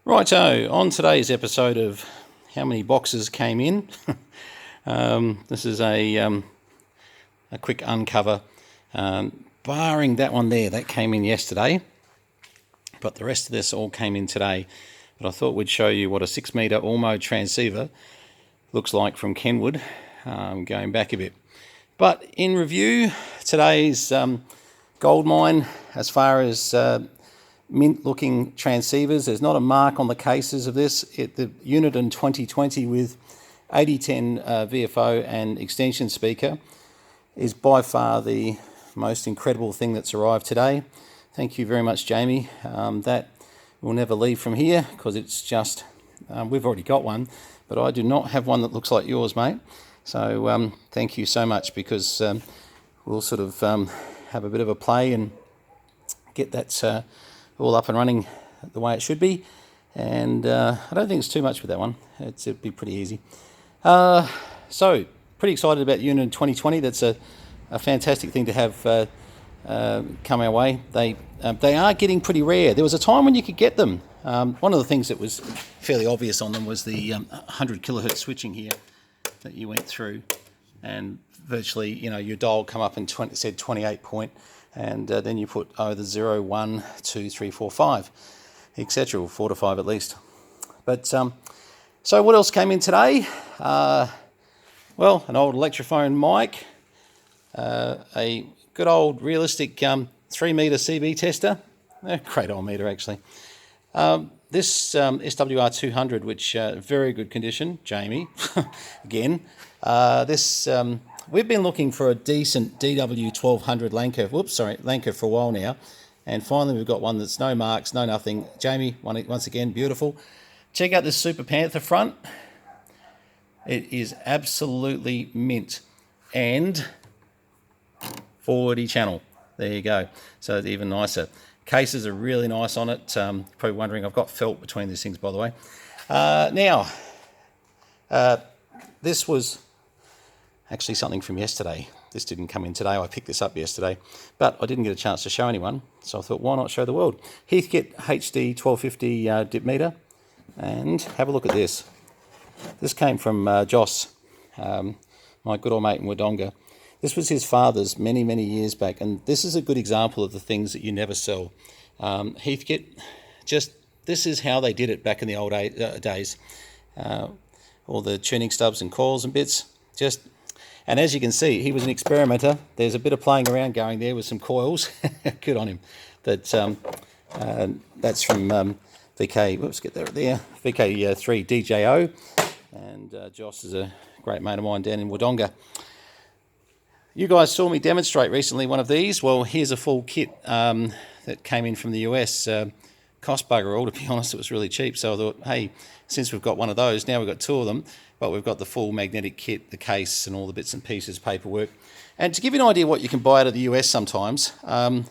Righto, on today's episode of How Many Boxes Came In, this is a quick uncover, barring that one there, that came in yesterday, but the rest of this all came in today. But I thought we'd show you what a 6 metre all-mode transceiver looks like from Kenwood, going back a bit. But in review, today's gold mine as far as mint-looking transceivers. There's not a mark on the cases of this. The uniden 2020 with 8010 VFO and extension speaker is by far the most incredible thing that's arrived today. Thank you very much, Jamie. That will never leave from here because it's just, we've already got one, but I do not have one that looks like yours, mate. So thank you so much, because we'll sort of have a bit of a play and get that all up and running the way it should be. And I don't think it's too much with that one. It'd be pretty easy. So pretty excited about uniden 2020. That's a fantastic thing to have come our way. They are getting pretty rare. There was a time when you could get them. One of the things that was fairly obvious on them was the 100 kilohertz switching here that you went through, and virtually, your dial come up and said 28 point, and then you put either 0, 1, 2, 3, 4, 5, etc., or 4 to 5 at least. But so what else came in today? Well, an old Electrophone mic, a good old realistic 3 metre CB tester, a great old meter actually. This SWR 200, which very good condition, Jamie, again. We've been looking for a decent DW 1200 Lanker for a while now, and finally we've got one that's no marks, no nothing. Jamie, once again, beautiful. Check out this Super Panther front. It is absolutely mint, and 480 channel. There you go. So it's even nicer. Cases are really nice on it. Probably wondering, I've got felt between these things, by the way. Now, this was actually something from yesterday. This didn't come in today. I picked this up yesterday, but I didn't get a chance to show anyone, so I thought, why not show the world? Heathkit HD 1250 dip meter, and have a look at this. This came from Joss, my good old mate in Wodonga. This was his father's many, many years back, and this is a good example of the things that you never sell. Heathkit, this is how they did it back in the old days. All the tuning stubs and coils and bits, and as you can see, he was an experimenter. There's a bit of playing around going there with some coils. Good on him. That's from VK. Whoops, get there. VK3 DJO, and Joss is a great mate of mine down in Wodonga. You guys saw me demonstrate recently one of these. Well, here's a full kit that came in from the US. Cost bugger all, to be honest. It was really cheap. So I thought, hey, since we've got one of those, now we've got two of them, but we've got the full magnetic kit, the case, and all the bits and pieces, paperwork. And to give you an idea what you can buy out of the US sometimes, and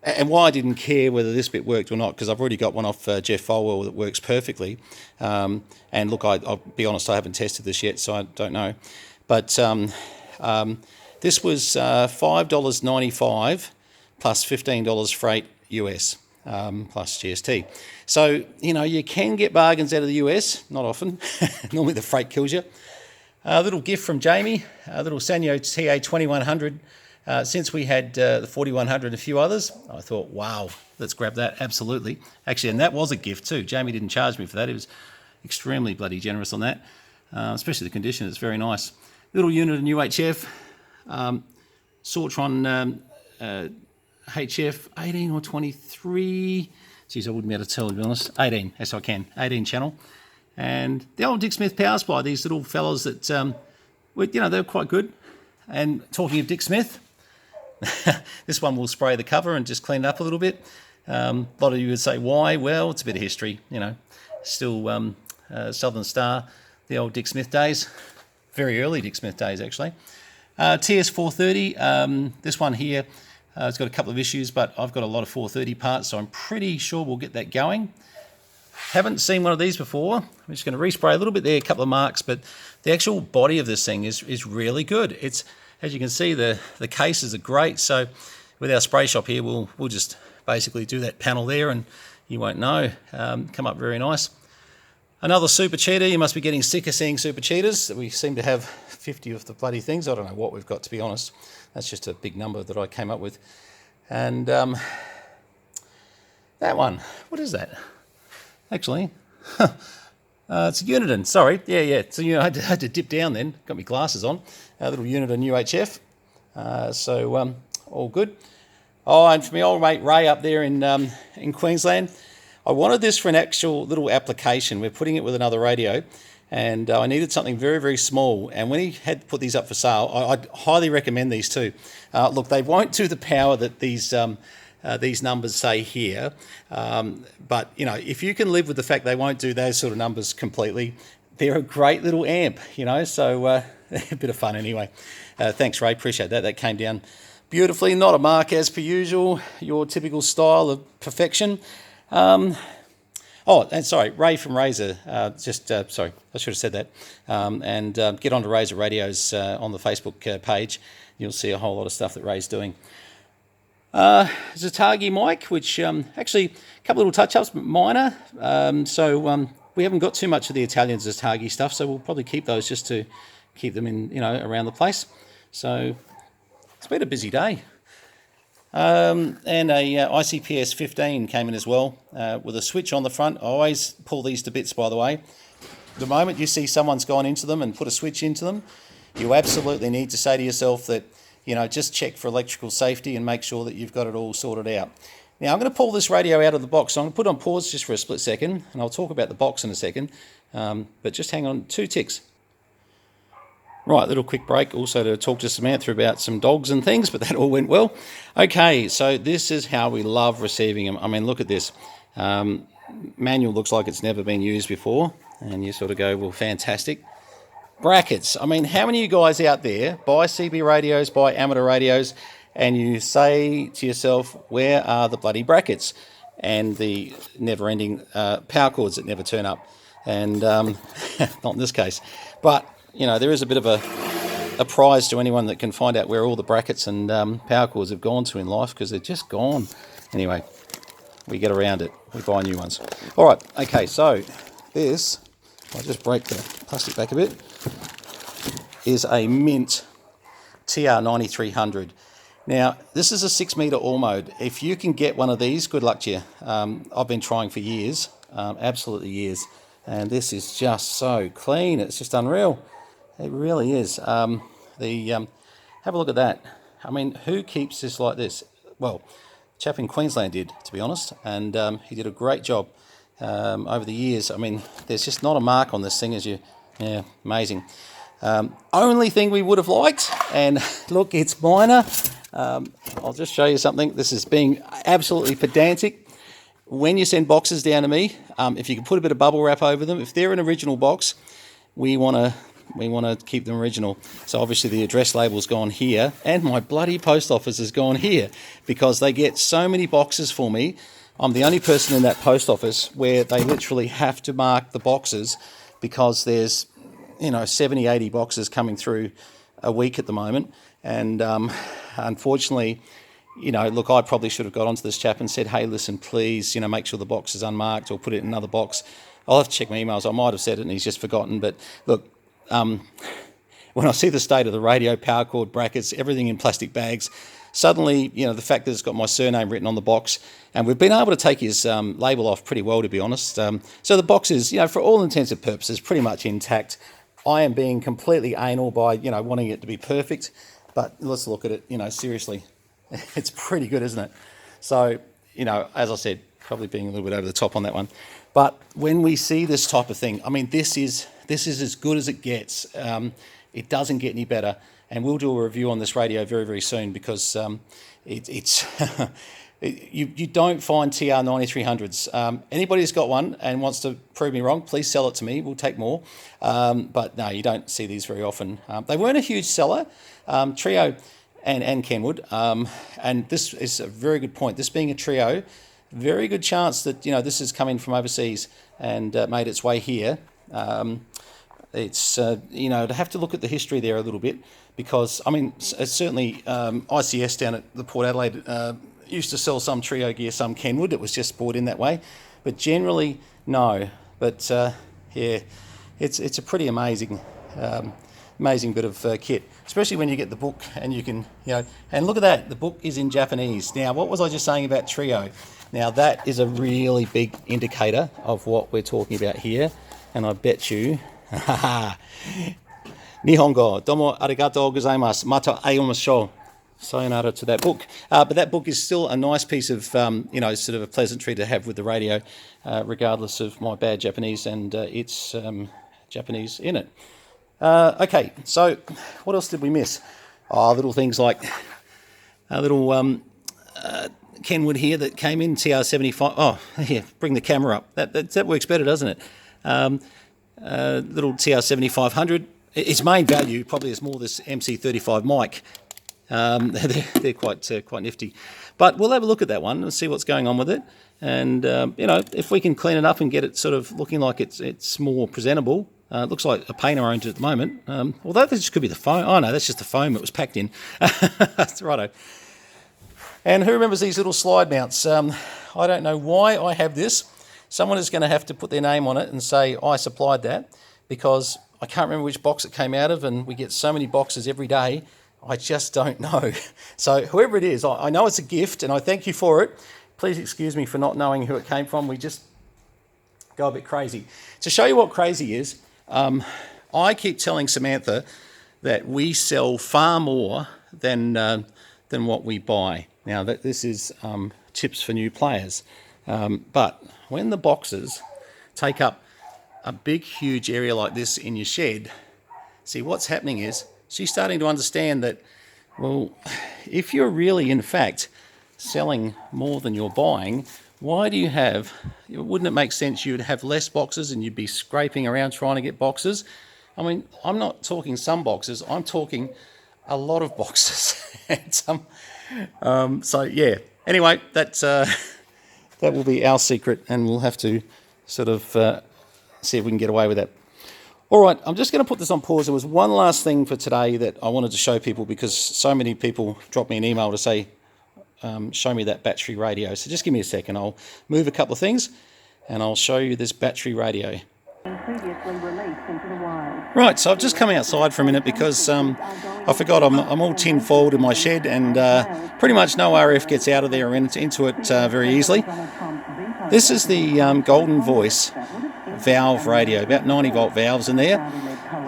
why I didn't care whether this bit worked or not, because I've already got one off Jeff Folwell that works perfectly. And look, I'll be honest, I haven't tested this yet, so I don't know. But this was $5.95 plus $15 freight US, plus GST. So, you can get bargains out of the US, not often. Normally the freight kills you. A little gift from Jamie, a little Sanyo TA 2100. Since we had the 4100 and a few others, I thought, wow, let's grab that, absolutely. Actually, and that was a gift too. Jamie didn't charge me for that. He was extremely bloody generous on that, especially the condition. It's very nice. Little unit in UHF. Sortron HF 18 or 23. Geez, I wouldn't be able to tell, to be honest. 18, yes I can. 18 channel. And the old Dick Smith power supply, these little fellas that, they're quite good. And talking of Dick Smith, this one will spray the cover and just clean it up a little bit. A lot of you would say, why? Well, it's a bit of history, Still Southern Star, the old Dick Smith days. Very early Dick Smith days, actually. TS430, this one here, it's got a couple of issues, but I've got a lot of 430 parts, so I'm pretty sure we'll get that going. Haven't seen one of these before. I'm just going to respray a little bit there, a couple of marks, but the actual body of this thing is really good. It's, as you can see, the cases are great. So with our spray shop here, we'll just basically do that panel there and you won't know. Come up very nice. Another super cheater. You must be getting sick of seeing super cheaters. We seem to have 50 of the bloody things. I don't know what we've got, to be honest. That's just a big number that I came up with. And that one, what is that? Actually, it's a uniden. Sorry, yeah. So I had to dip down then. Got my glasses on. A little uniden UHF. So all good. Oh, and for my old mate Ray up there in Queensland, I wanted this for an actual little application. We're putting it with another radio, and I needed something very, very small. And when he had put these up for sale, I'd highly recommend these too. Look, they won't do the power that these numbers say here, but if you can live with the fact they won't do those sort of numbers completely, they're a great little amp. So a bit of fun anyway. Thanks, Ray. Appreciate that. That came down beautifully. Not a mark as per usual. Your typical style of perfection. And sorry, Ray from Razor. Sorry, I should have said that. And get onto Razor Radios on the Facebook page. You'll see a whole lot of stuff that Ray's doing. There's a Targi mic, which actually a couple little touch-ups, but minor. We haven't got too much of the Italians as Targi stuff, so we'll probably keep those just to keep them in, around the place. So it's been a busy day. And a ICPS 15 came in as well with a switch on the front. I always pull these to bits, by the way. The moment you see someone's gone into them and put a switch into them, you absolutely need to say to yourself that, just check for electrical safety and make sure that you've got it all sorted out. Now, I'm going to pull this radio out of the box. So I'm going to put it on pause just for a split second, and I'll talk about the box in a second. But just hang on 2 ticks. Right, little quick break also to talk to Samantha about some dogs and things, but that all went well. Okay, so this is how we love receiving them. I mean, look at this. Manual looks like it's never been used before, and you sort of go, well, fantastic. Brackets. I mean, how many of you guys out there buy CB radios, buy amateur radios, and you say to yourself, where are the bloody brackets? And the never-ending power cords that never turn up. And not in this case. But there is a bit of a prize to anyone that can find out where all the brackets and power cords have gone to in life, because they're just gone. Anyway, we get around it. We buy new ones. All right, okay, so this, I'll just break the plastic back a bit, is a Mint TR9300. Now, this is a 6-metre all mode. If you can get one of these, good luck to you. I've been trying for years, absolutely years. And this is just so clean. It's just unreal. It really is. Have a look at that. I mean, who keeps this like this? Well, a chap in Queensland did, to be honest, and he did a great job over the years. I mean, there's just not a mark on this thing, amazing. Only thing we would have liked, and look, it's minor. I'll just show you something. This is being absolutely pedantic. When you send boxes down to me, if you can put a bit of bubble wrap over them, if they're an original box, we want to keep them original. So obviously the address label's gone here, and my bloody post office has gone here, because they get so many boxes for me. I'm the only person in that post office where they literally have to mark the boxes, because there's 70, 80 boxes coming through a week at the moment. And unfortunately, look, I probably should have got onto this chap and said, hey, listen, please, make sure the box is unmarked, or put it in another box. I'll have to check my emails. I might have said it and he's just forgotten. But look, when I see the state of the radio, power cord, brackets, everything in plastic bags, suddenly, the fact that it's got my surname written on the box, and we've been able to take his label off pretty well, to be honest. So the box is, for all intents and purposes, pretty much intact. I am being completely anal by, wanting it to be perfect. But let's look at it, seriously. It's pretty good, isn't it? So, as I said, probably being a little bit over the top on that one. But when we see this type of thing, I mean, this is as good as it gets. It doesn't get any better. And we'll do a review on this radio very, very soon, because it's you don't find TR9300s. Anybody who's got one and wants to prove me wrong, please sell it to me. We'll take more. But no, you don't see these very often. They weren't a huge seller. Trio and Kenwood. And this is a very good point. This being a trio, very good chance that, this is coming from overseas and made its way here. It's, to have to look at the history there a little bit, because, I mean, certainly ICS down at the Port Adelaide used to sell some trio gear, some Kenwood. It was just brought in that way. but generally no. But yeah, it's a pretty amazing bit of kit, especially when you get the book and you can, and look at that, the book is in Japanese. Now, what was I just saying about trio? Now, that is a really big indicator of what we're talking about here, and I bet you, Nihongo, domo arigatou gozaimasu, mata aomashou. Sayonara to that book. But that book is still a nice piece of, sort of a pleasantry to have with the radio, regardless of my bad Japanese and its Japanese in it. Okay, so what else did we miss? Little things like a little Kenwood here that came in, TR75. Oh, yeah, bring the camera up. That works better, doesn't it? Little TR7500. Its main value probably is more this MC35 mic. They're quite nifty. But we'll have a look at that one and see what's going on with it. And, if we can clean it up and get it sort of looking like it's more presentable. It looks like a painter owns it at the moment. Although this could be the foam. Oh, no, that's just the foam it was packed in. That's righto. And who remembers these little slide mounts? I don't know why I have this. Someone is going to have to put their name on it and say, I supplied that, because I can't remember which box it came out of, and we get so many boxes every day. I just don't know. So whoever it is, I know it's a gift, and I thank you for it. Please excuse me for not knowing who it came from. We just go a bit crazy. To show you what crazy is, I keep telling Samantha that we sell far more than what we buy. Now, this is tips for new players. But when the boxes take up a big, huge area like this in your shed, see, what's happening is she's starting to understand that, well, if you're really, in fact, selling more than you're buying, why do you have, wouldn't it make sense you'd have less boxes and you'd be scraping around trying to get boxes? I mean, I'm not talking some boxes, I'm talking a lot of boxes. So, yeah. Anyway, that will be our secret, and we'll have to sort of see if we can get away with that. All right, I'm just going to put this on pause. There was one last thing for today that I wanted to show people, because so many people dropped me an email to say, show me that battery radio. So just give me a second. I'll move a couple of things and I'll show you this battery radio. Right, so I've just come outside for a minute because I forgot I'm all tin foiled in my shed, and pretty much no RF gets out of there or into it very easily. This is the Golden Voice valve radio, about 90 volt valves in there,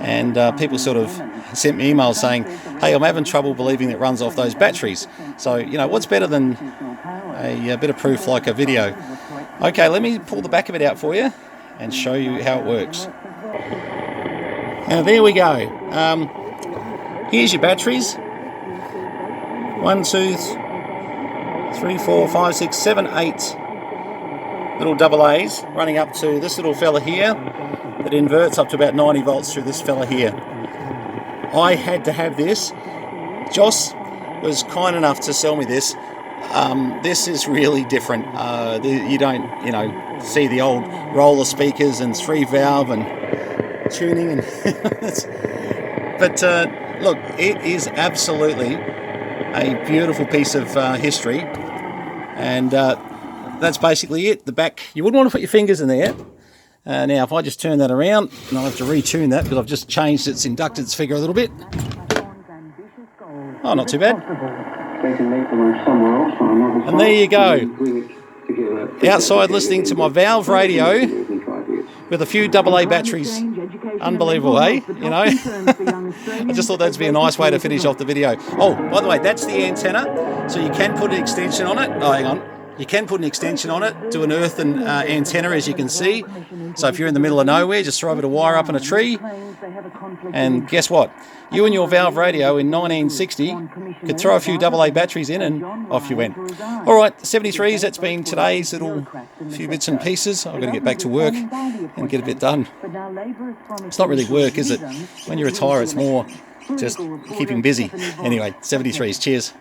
and people sort of sent me emails saying, hey, I'm having trouble believing it runs off those batteries. So, what's better than a bit of proof like a video? Okay, let me pull the back of it out for you and show you how it works. Now, there we go. Here's your batteries. 1, 2, 3, 4, 5, 6, 7, 8 little double A's running up to this little fella here that inverts up to about 90 volts through this fella here. I had to have this. Joss was kind enough to sell me this. This is really different. You don't, see the old roller speakers and 3-valve and tuning, and but look, it is absolutely a beautiful piece of history, and that's basically it. The back, you wouldn't want to put your fingers in there. Now, if I just turn that around, and I'll have to retune that because I've just changed its inductance figure a little bit. Oh, not too bad. And there you go. Outside listening to my valve radio with a few AA batteries. Unbelievable, eh? I just thought that'd be a nice way to finish off the video. Oh, by the way, that's the antenna. So you can put an extension on it. Oh, hang on. You can put an extension on it, do an earthen antenna, as you can see. So if you're in the middle of nowhere, just throw a bit of wire up in a tree. And guess what? You and your valve radio in 1960 could throw a few AA batteries in and off you went. All right, 73s, that's been today's little few bits and pieces. I've got to get back to work and get a bit done. It's not really work, is it? When you retire, it's more just keeping busy. Anyway, 73s, cheers.